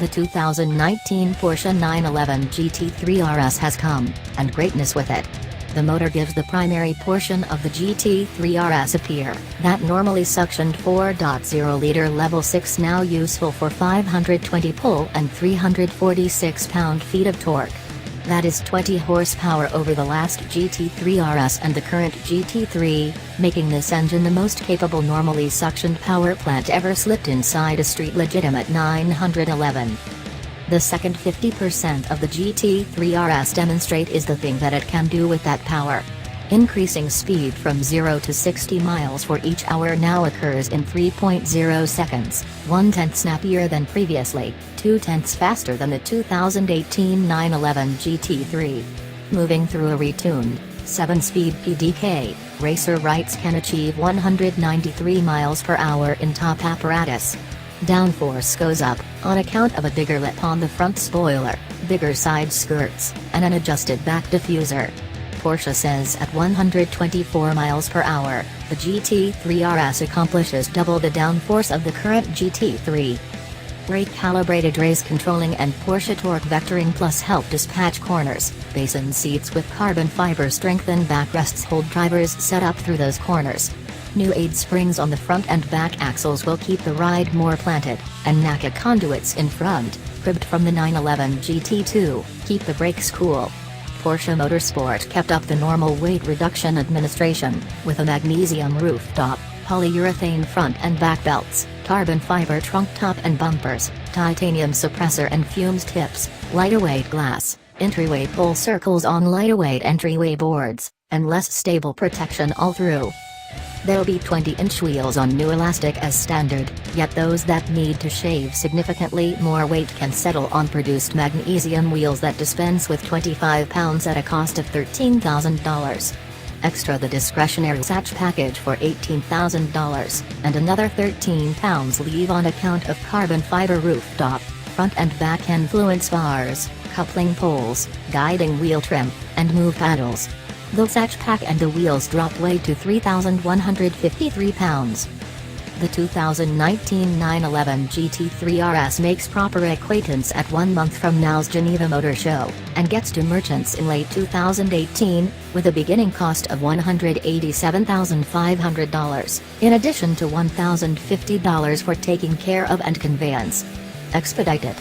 The 2019 Porsche 911 GT3 RS has come, and greatness with it. The motor gives the primary portion of the GT3 RS appear, that normally suctioned 4.0-liter level 6 now useful for 520 pull and 346 pound-feet of torque. That is 20 horsepower over the last GT3 RS and the current GT3, making this engine the most capable normally suctioned power plant ever slipped inside a street legitimate 911. The second 50% of the GT3 RS demonstrate is the thing that it can do with that power. Increasing speed from 0 to 60 miles for each hour now occurs in 3.0 seconds, 1/10 snappier than previously, 2/10 faster than the 2018 911 GT3. Moving through a retuned, 7-speed PDK, racer rights can achieve 193 miles per hour in top apparatus. Downforce goes up, on account of a bigger lip on the front spoiler, bigger side skirts, and an adjusted back diffuser. Porsche says at 124 miles per hour, the GT3 RS accomplishes double the downforce of the current GT3. Brake-calibrated race controlling and Porsche torque vectoring plus help dispatch corners, basin seats with carbon fiber strengthened backrests hold drivers set up through those corners. New aid springs on the front and back axles will keep the ride more planted, and NACA conduits in front, cribbed from the 911 GT2, keep the brakes cool. Porsche Motorsport kept up the normal weight reduction administration, with a magnesium rooftop, polyurethane front and back belts, carbon fiber trunk top and bumpers, titanium suppressor and fumes tips, lighter-weight glass, entryway pull circles on lighter-weight entryway boards, and less stable protection all through. There'll be 20-inch wheels on new elastic as standard, yet those that need to shave significantly more weight can settle on produced magnesium wheels that dispense with 25 pounds at a cost of $13,000. Extra the discretionary satch package for $18,000, and another £13 leave on account of carbon fiber rooftop, front and back influence bars, coupling poles, guiding wheel trim, and move paddles. The satch pack and the wheels drop weight to 3,153 pounds. The 2019 911 GT3 RS makes proper acquaintance at 1 month from now's Geneva Motor Show, and gets to merchants in late 2018, with a beginning cost of $187,500, in addition to $1,050 for taking care of and conveyance. Expedited.